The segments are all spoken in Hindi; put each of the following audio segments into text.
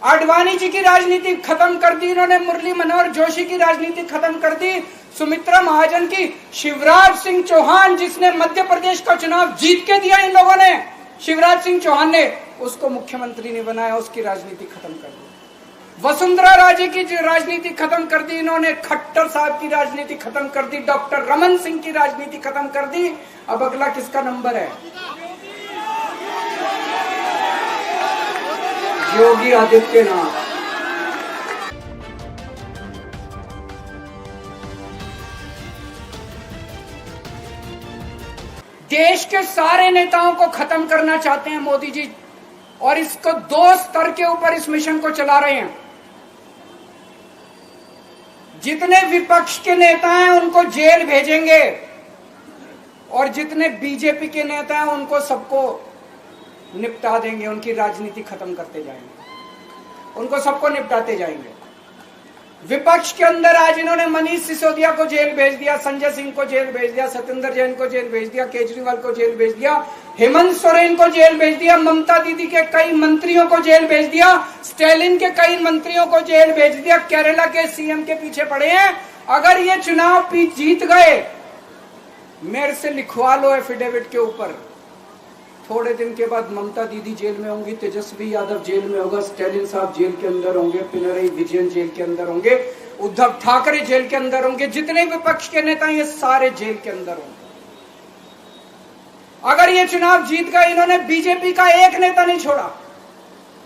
आडवाणी जी की राजनीति खत्म कर दी इन्होंने, मुरली मनोहर जोशी की राजनीति खत्म कर दी, सुमित्रा महाजन की, शिवराज सिंह चौहान जिसने मध्य प्रदेश का चुनाव जीत के दिया इन लोगों ने, शिवराज सिंह चौहान ने उसको मुख्यमंत्री नहीं बनाया, उसकी राजनीति खत्म कर दी। वसुंधरा राजे की राजनीति खत्म कर दी इन्होंने, खट्टर साहब की राजनीति खत्म कर दी, डॉक्टर रमन सिंह की राजनीति खत्म कर दी। अब अगला किसका नंबर है? योगी आदित्यनाथ। देश के सारे नेताओं को खत्म करना चाहते हैं मोदी जी, और इसको 2 स्तर के ऊपर इस मिशन को चला रहे हैं। जितने विपक्ष के नेता हैं उनको जेल भेजेंगे, और जितने बीजेपी के नेता हैं उनको सबको निपटा देंगे, उनकी राजनीति खत्म करते जाएंगे, उनको सबको निपटाते जाएंगे। विपक्ष के अंदर आज इन्होंने मनीष सिसोदिया को जेल भेज दिया, संजय सिंह को जेल भेज दिया, सत्येंद्र जैन को जेल भेज दिया, केजरीवाल को जेल भेज दिया, हेमंत सोरेन को जेल भेज दिया, ममता दीदी के कई मंत्रियों को जेल भेज दिया, स्टालिन के कई मंत्रियों को जेल भेज दिया, केरला के सीएम के पीछे पड़े हैं। अगर ये चुनाव जीत गए, मेरे से लिखवा लो एफिडेविट के ऊपर, थोड़े दिन के बाद ममता दीदी जेल में होंगी, तेजस्वी यादव जेल में होगा, स्टालिन साहब जेल के अंदर होंगे, पिनरई विजयन जेल के अंदर होंगे, उद्धव ठाकरे जेल के अंदर होंगे, जितने विपक्ष के नेता ये सारे जेल के अंदर होंगे। अगर ये चुनाव जीत गए, इन्होंने बीजेपी का एक नेता नहीं छोड़ा।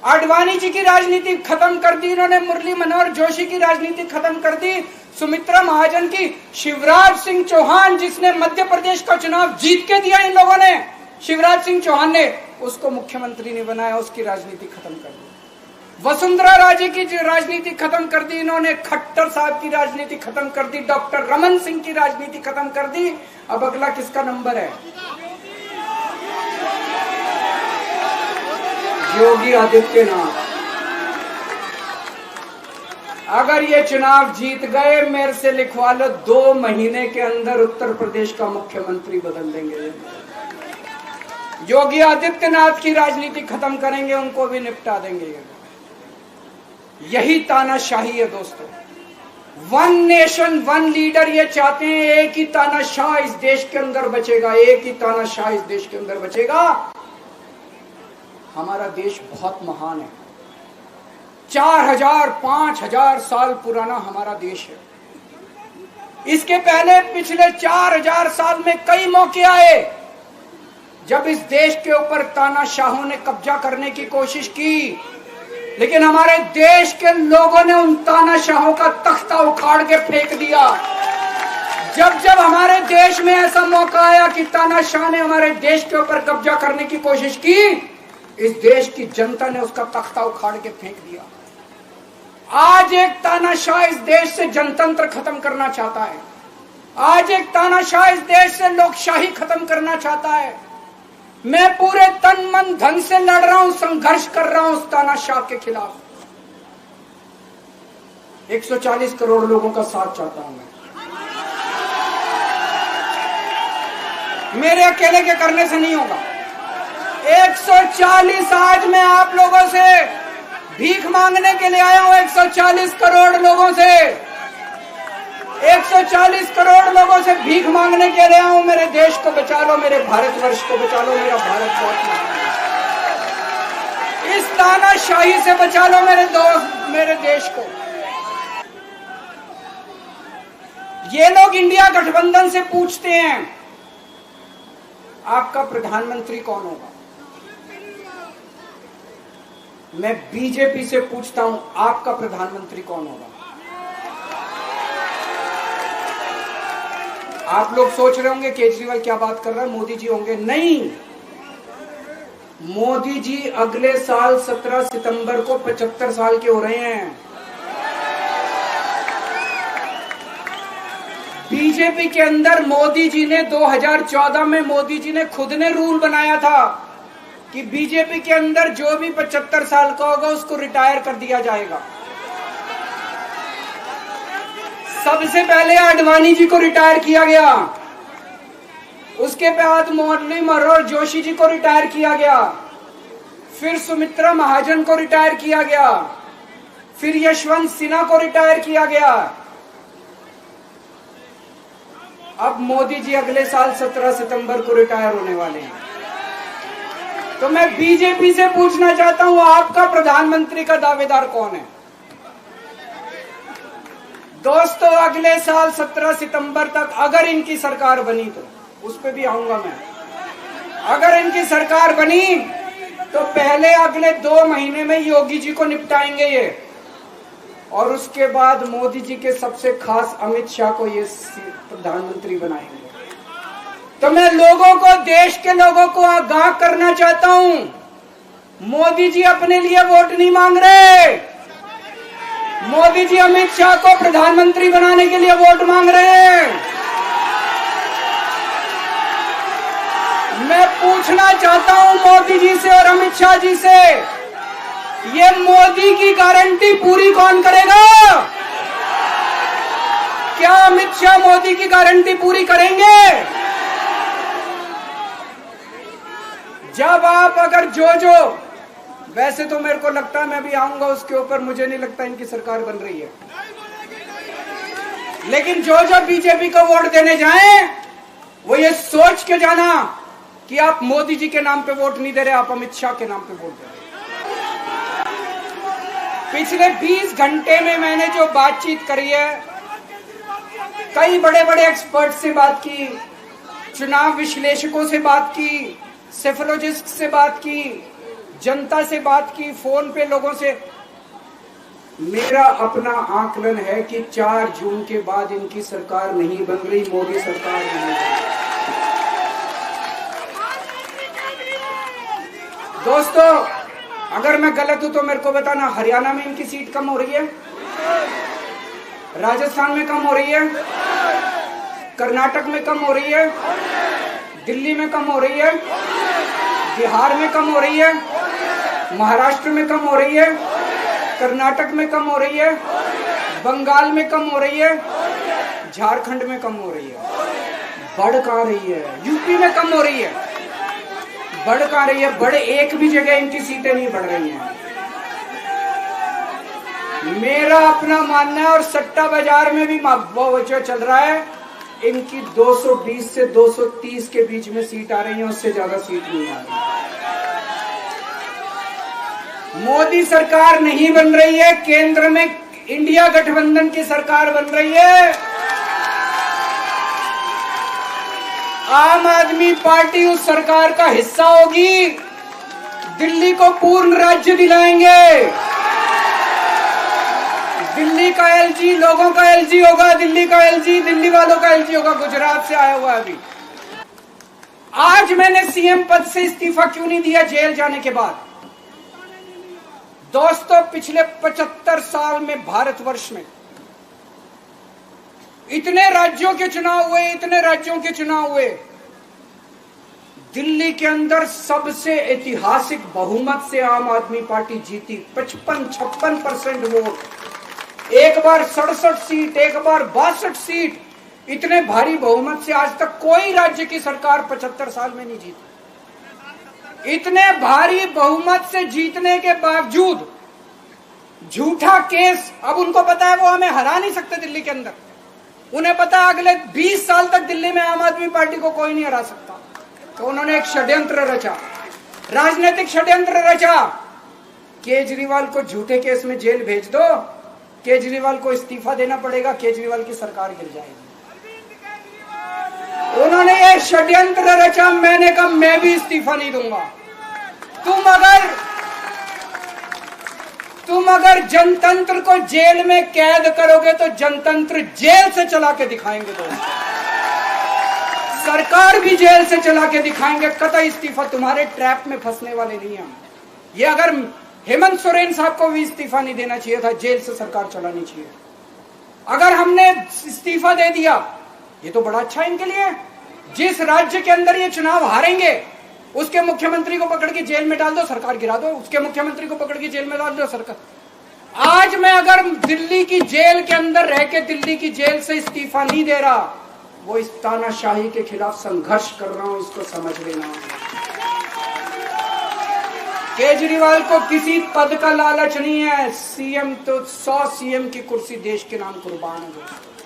आडवाणी जी की राजनीति खत्म कर दी इन्होंने, मुरली मनोहर जोशी की राजनीति खत्म कर दी, सुमित्रा महाजन की, शिवराज सिंह चौहान जिसने मध्य प्रदेश का चुनाव जीत के दिया इन लोगों ने, शिवराज सिंह चौहान ने उसको मुख्यमंत्री नहीं बनाया, उसकी राजनीति खत्म कर दी। वसुंधरा राजे की राजनीति खत्म कर दी इन्होंने, खट्टर साहब की राजनीति खत्म कर दी, डॉक्टर रमन सिंह की राजनीति खत्म कर दी। अब अगला किसका नंबर है? योगी आदित्यनाथ। अगर ये चुनाव जीत गए, मेरे से लिखवा लो, 2 महीने के अंदर उत्तर प्रदेश का मुख्यमंत्री बदल देंगे। योगी आदित्यनाथ की राजनीति खत्म करेंगे, उनको भी निपटा देंगे। यही तानाशाही है दोस्तों। 1 नेशन 1 लीडर ये चाहते हैं, एक ही तानाशाह इस देश के अंदर बचेगा, एक ही तानाशाह इस देश के अंदर बचेगा। हमारा देश बहुत महान है, 4000 5000 साल पुराना हमारा देश है। इसके पहले पिछले 4000 साल में कई मौके आए जब इस देश के ऊपर तानाशाहों ने कब्जा करने की कोशिश की, लेकिन हमारे देश के लोगों ने उन तानाशाहों का तख्ता उखाड़ के फेंक दिया। जब जब हमारे देश में ऐसा मौका आया कि तानाशाह ने हमारे देश के ऊपर कब्जा करने की कोशिश की, इस देश की जनता ने उसका तख्ता उखाड़ के फेंक दिया। आज एक तानाशाह इस देश से जनतंत्र खत्म करना चाहता है, आज एक तानाशाह इस देश से लोकशाही खत्म करना चाहता है। मैं पूरे तन मन धन से लड़ रहा हूं, संघर्ष कर रहा हूं उस तानाशाह के खिलाफ। 140 करोड़ लोगों का साथ चाहता हूं मैं। मेरे अकेले के करने से नहीं होगा। 140 आज मैं आप लोगों से भीख मांगने के लिए आया हूं, 140 करोड़ लोगों से, 140 करोड़ लोगों से भीख मांगने के लिए आया हूं। मेरे देश को बचा लो, मेरे भारतवर्ष को बचा लो, मेरा भारत बहुत महान है। इस तानाशाही से बचा लो मेरे दोस्त, मेरे देश को। ये लोग इंडिया गठबंधन से पूछते हैं आपका प्रधानमंत्री कौन होगा। मैं बीजेपी से पूछता हूं आपका प्रधानमंत्री कौन होगा। आप लोग सोच रहे होंगे केजरीवाल क्या बात कर रहा है, मोदी जी होंगे। नहीं, मोदी जी अगले साल 17 सितंबर को 75 साल के हो रहे हैं। बीजेपी के अंदर मोदी जी ने 2014 में मोदी जी ने खुद ने रूल बनाया था कि बीजेपी के अंदर जो भी 75 साल का होगा उसको रिटायर कर दिया जाएगा। सबसे पहले आडवाणी जी को रिटायर किया गया, उसके बाद मुरली मनोहर जोशी जी को रिटायर किया गया, फिर सुमित्रा महाजन को रिटायर किया गया, फिर यशवंत सिन्हा को रिटायर किया गया। अब मोदी जी अगले साल 17 सितंबर को रिटायर होने वाले हैं। तो मैं बीजेपी से पूछना चाहता हूं, आपका प्रधानमंत्री का दावेदार कौन है? दोस्तों, अगले साल 17 सितंबर तक अगर इनकी सरकार बनी, तो उस पर भी आऊंगा मैं, अगर इनकी सरकार बनी तो पहले अगले 2 महीने में योगी जी को निपटाएंगे ये, और उसके बाद मोदी जी के सबसे खास अमित शाह को ये प्रधानमंत्री बनाएंगे। तो मैं लोगों को, देश के लोगों को आगाह करना चाहता हूं, मोदी जी अपने लिए वोट नहीं मांग रहे, मोदी जी अमित शाह को प्रधानमंत्री बनाने के लिए वोट मांग रहे हैं। मैं पूछना चाहता हूं मोदी जी से और अमित शाह जी से, ये मोदी की गारंटी पूरी कौन करेगा? क्या अमित शाह मोदी की गारंटी पूरी करेंगे? जब आप अगर जो वैसे तो मेरे को लगता है, मैं भी आऊंगा उसके ऊपर, मुझे नहीं लगता इनकी सरकार बन रही है, लेकिन जो बीजेपी को वोट देने जाएं, वो ये सोच के जाना कि आप मोदी जी के नाम पे वोट नहीं दे रहे, आप अमित शाह के नाम पे वोट दे रहे। पिछले 20 घंटे में मैंने जो बातचीत करी है, कई बड़े बड़े एक्सपर्ट से बात की, चुनाव विश्लेषकों से बात की, सेफोलॉजिस्ट से बात की, जनता से बात की, फोन पे लोगों से। मेरा अपना आकलन है कि 4 जून के बाद इनकी सरकार नहीं बन रही, मोदी सरकार नहीं बन रही। दोस्तों, अगर मैं गलत हूं तो मेरे को बताना, हरियाणा में इनकी सीट कम हो रही है, राजस्थान में कम हो रही है, कर्नाटक में कम हो रही है, दिल्ली में कम हो रही है, बिहार में कम हो रही है, महाराष्ट्र में कम हो रही है, कर्नाटक में कम हो रही है, बंगाल में कम हो रही है, झारखंड में कम हो रही है। बढ़ कहां रही है? यूपी में कम हो रही है, बढ़ कहां रही है? बड़े एक भी जगह इनकी सीटें नहीं बढ़ रही हैं। मेरा अपना मानना है, और सट्टा बाजार में भी जो चल रहा है, इनकी 220 से 230 के बीच में सीट आ रही है, उससे ज्यादा सीट नहीं आ रही। मोदी सरकार नहीं बन रही है, केंद्र में इंडिया गठबंधन की सरकार बन रही है। आम आदमी पार्टी उस सरकार का हिस्सा होगी, दिल्ली को पूर्ण राज्य दिलाएंगे। दिल्ली का एलजी लोगों का एलजी होगा, दिल्ली का एलजी दिल्ली वालों का एलजी होगा। गुजरात से आया हुआ अभी। आज मैंने सीएम पद से इस्तीफा क्यों नहीं दिया जेल जाने के बाद? दोस्तों, पिछले 75 साल में भारतवर्ष में इतने राज्यों के चुनाव हुए, इतने राज्यों के चुनाव हुए, दिल्ली के अंदर सबसे ऐतिहासिक बहुमत से आम आदमी पार्टी जीती। 55-56% वोट, एक बार 67 सीट, एक बार 62 सीट। इतने भारी बहुमत से आज तक कोई राज्य की सरकार 75 साल में नहीं जीती। इतने भारी बहुमत से जीतने के बावजूद झूठा केस, अब उनको पता है वो हमें हरा नहीं सकते दिल्ली के अंदर। उन्हें पता है अगले 20 साल तक दिल्ली में आम आदमी पार्टी को कोई नहीं हरा सकता। तो उन्होंने एक षड्यंत्र रचा, राजनीतिक षड्यंत्र रचा। केजरीवाल को झूठे केस में जेल भेज दो, केजरीवाल को इस्तीफा देना पड़ेगा, केजरीवाल की सरकार गिर जाएगी। उन्होंने ये षड्यंत्र रचा। मैंने कहा मैं भी इस्तीफा नहीं दूंगा। तुम अगर जनतंत्र को जेल में कैद करोगे तो जनतंत्र जेल से चला के दिखाएंगे। दोस्तों, सरकार भी जेल से चला के दिखाएंगे। कतई इस्तीफा, तुम्हारे ट्रैप में फंसने वाले नहीं हम। ये अगर हेमंत सोरेन साहब को भी इस्तीफा नहीं देना चाहिए था, जेल से सरकार चलानी चाहिए। अगर हमने इस्तीफा दे दिया, ये तो बड़ा अच्छा इनके लिए। जिस राज्य के अंदर ये चुनाव हारेंगे उसके मुख्यमंत्री को पकड़ के जेल में डाल दो, सरकार गिरा दो। उसके मुख्यमंत्री को पकड़ के जेल में डाल दो, सरकार। आज मैं अगर दिल्ली की जेल के अंदर रह के दिल्ली की जेल से इस्तीफा नहीं दे रहा, वो इस तानाशाही के खिलाफ संघर्ष कर रहा हूं, इसको समझ लेना। केजरीवाल को किसी पद का लालच नहीं है। सीएम तो 100 सीएम की कुर्सी देश के नाम कुर्बान है दोस्तों।